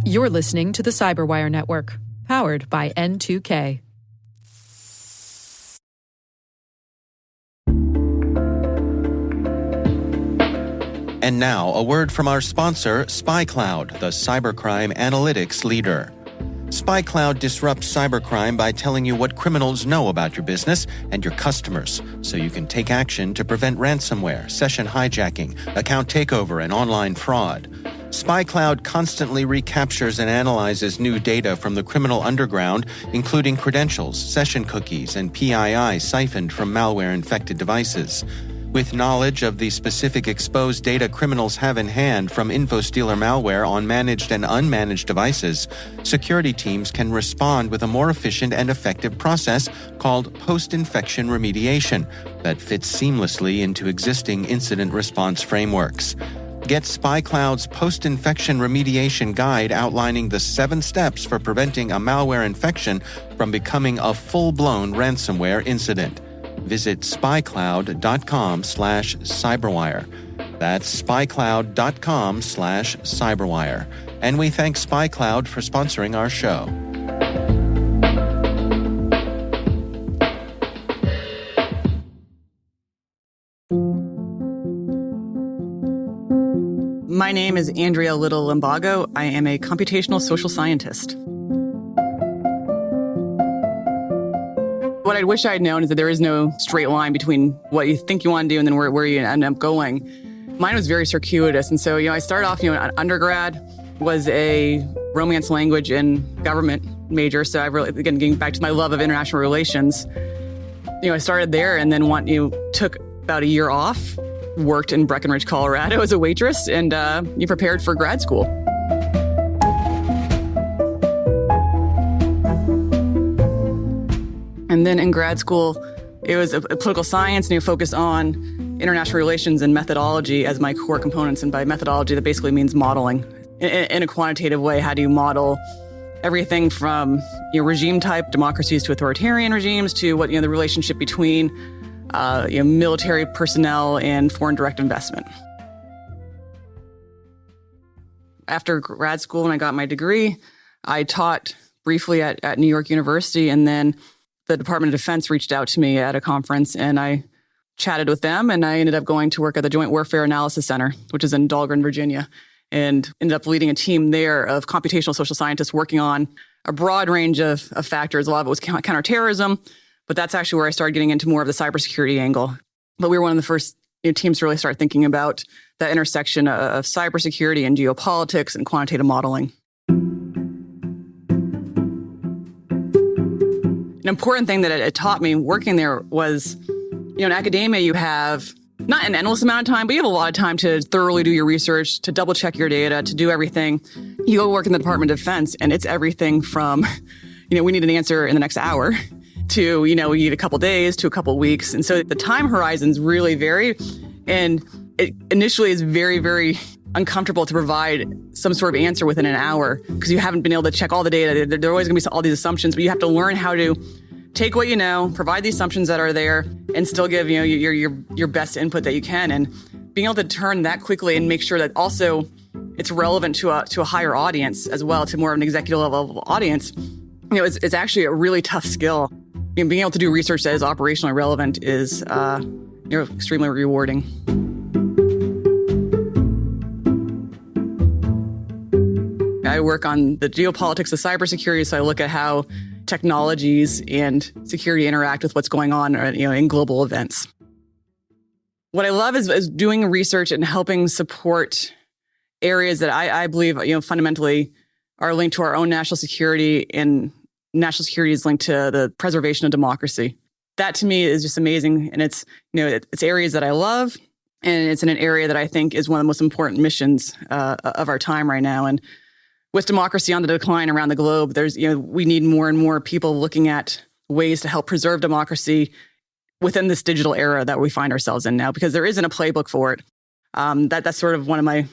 You're listening to the Cyberwire Network, powered by N2K. And now, a word from our sponsor, SpyCloud, the cybercrime analytics leader. SpyCloud disrupts cybercrime by telling you what criminals know about your business and your customers, so you can take action to prevent ransomware, session hijacking, account takeover, and online fraud. SpyCloud constantly recaptures and analyzes new data from the criminal underground, including credentials, session cookies, and PII siphoned from malware-infected devices. With knowledge of the specific exposed data criminals have in hand from InfoStealer malware on managed and unmanaged devices, security teams can respond with a more efficient and effective process called post-infection remediation that fits seamlessly into existing incident response frameworks. Get SpyCloud's post-infection remediation guide outlining the 7 steps for preventing a malware infection from becoming a full-blown ransomware incident. Visit spycloud.com/cyberwire. That's spycloud.com/cyberwire. And we thank SpyCloud for sponsoring our show. My name is Andrea Little Limbago. I am a computational social scientist. What I wish I had known is that there is no straight line between what you think you want to do and then where you end up going. Mine was very circuitous. And so, I started off, undergrad was a Romance language and government major. So I really, again, getting back to my love of international relations, I started there and then took about a year off, worked in Breckenridge, Colorado as a waitress, and you prepared for grad school. And then in grad school, it was a political science, and you focus on international relations and methodology as my core components. And by methodology, that basically means modeling. In a quantitative way, how do you model everything from regime-type democracies to authoritarian regimes to what the relationship between military personnel and foreign direct investment. After grad school, when I got my degree, I taught briefly at New York University, and then the Department of Defense reached out to me at a conference, and I chatted with them, and I ended up going to work at the Joint Warfare Analysis Center, which is in Dahlgren, Virginia, and ended up leading a team there of computational social scientists working on a broad range of factors. A lot of it was counterterrorism, but that's actually where I started getting into more of the cybersecurity angle. But we were one of the first teams to really start thinking about that intersection of cybersecurity and geopolitics and quantitative modeling. An important thing that it taught me working there was, in academia, you have not an endless amount of time, but you have a lot of time to thoroughly do your research, to double check your data, to do everything. You go work in the Department of Defense, and it's everything from, we need an answer in the next hour to, we need a couple days to a couple weeks. And so the time horizons really vary. And it initially is very, very uncomfortable to provide some sort of answer within an hour because you haven't been able to check all the data. There are always going to be all these assumptions, but you have to learn how to take what you know, provide the assumptions that are there, and still give your best input that you can. And being able to turn that quickly and make sure that also it's relevant to a higher audience as well, to more of an executive level audience, it's actually a really tough skill. Being able to do research that is operationally relevant is extremely rewarding. I work on the geopolitics of cybersecurity, so I look at how technologies and security interact with what's going on, in global events. What I love is doing research and helping support areas that I believe, fundamentally are linked to our own national security, and national security is linked to the preservation of democracy. That to me is just amazing, and it's areas that I love, and it's in an area that I think is one of the most important missions of our time right now. And with democracy on the decline around the globe, we need more and more people looking at ways to help preserve democracy within this digital era that we find ourselves in now, because there isn't a playbook for it. That's sort of one of my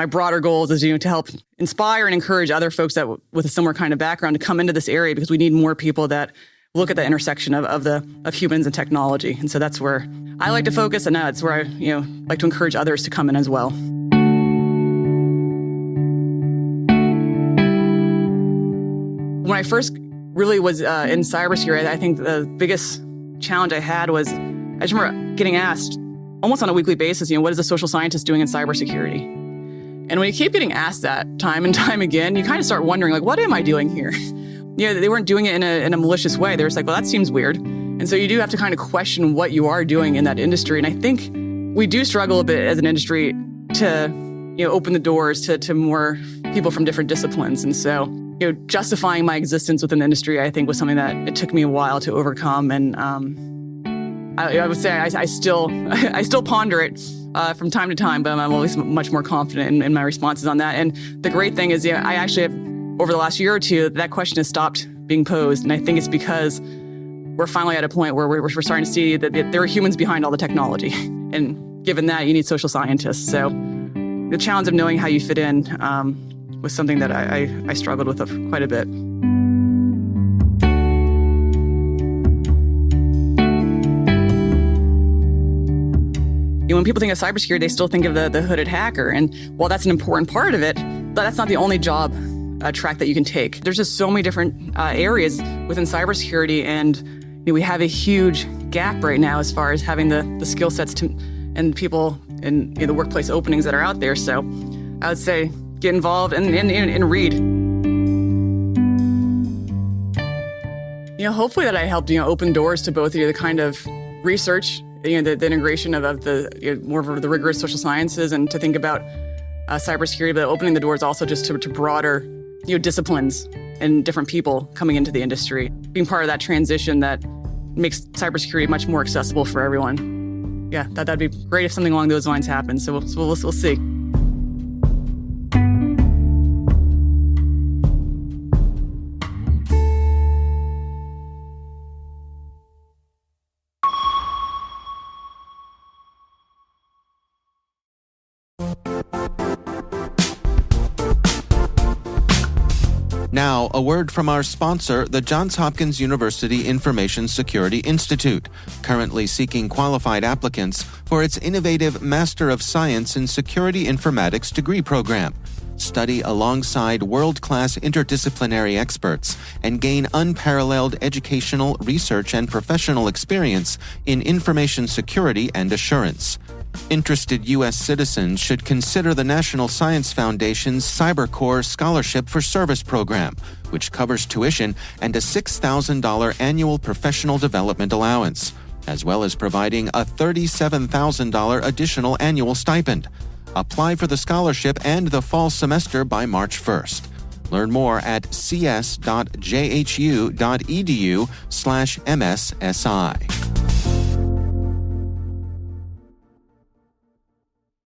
broader goals is to help inspire and encourage other folks that with a similar kind of background to come into this area, because we need more people that look at the intersection of humans and technology. And so that's where I like to focus, and that's where I like to encourage others to come in as well. when I first really was in cybersecurity, I think the biggest challenge I had was, I just remember getting asked almost on a weekly basis, what is a social scientist doing in cybersecurity? And when you keep getting asked that time and time again, you kind of start wondering, what am I doing here? They weren't doing it in a malicious way. They were just like, well, that seems weird. And so you do have to kind of question what you are doing in that industry. And I think we do struggle a bit as an industry to, open the doors to more people from different disciplines. And so, justifying my existence within the industry, I think, was something that it took me a while to overcome. And I would say I still ponder it from time to time, but I'm always much more confident in my responses on that. And the great thing is, I actually have, over the last year or two, that question has stopped being posed. And I think it's because we're finally at a point where we're starting to see that there are humans behind all the technology. And given that, you need social scientists. So the challenge of knowing how you fit in was something that I struggled with quite a bit. When people think of cybersecurity, they still think of the hooded hacker. And while that's an important part of it, but that's not the only job track that you can take. There's just so many different areas within cybersecurity, and we have a huge gap right now as far as having the skill sets and people in the workplace openings that are out there. So I would say get involved and read. Hopefully that I helped open doors to both the kind of research, the integration of the more of the rigorous social sciences, and to think about cybersecurity, but opening the doors also just to broader disciplines and different people coming into the industry, being part of that transition that makes cybersecurity much more accessible for everyone. Yeah, that'd be great if something along those lines happens. So we'll see. Now, a word from our sponsor, the Johns Hopkins University Information Security Institute, currently seeking qualified applicants for its innovative Master of Science in Security Informatics degree program. Study alongside world-class interdisciplinary experts and gain unparalleled educational, research, and professional experience in information security and assurance. Interested U.S. citizens should consider the National Science Foundation's CyberCore Scholarship for Service program, which covers tuition and a $6,000 annual professional development allowance, as well as providing a $37,000 additional annual stipend. Apply for the scholarship and the fall semester by March 1st. Learn more at cs.jhu.edu/MSSI.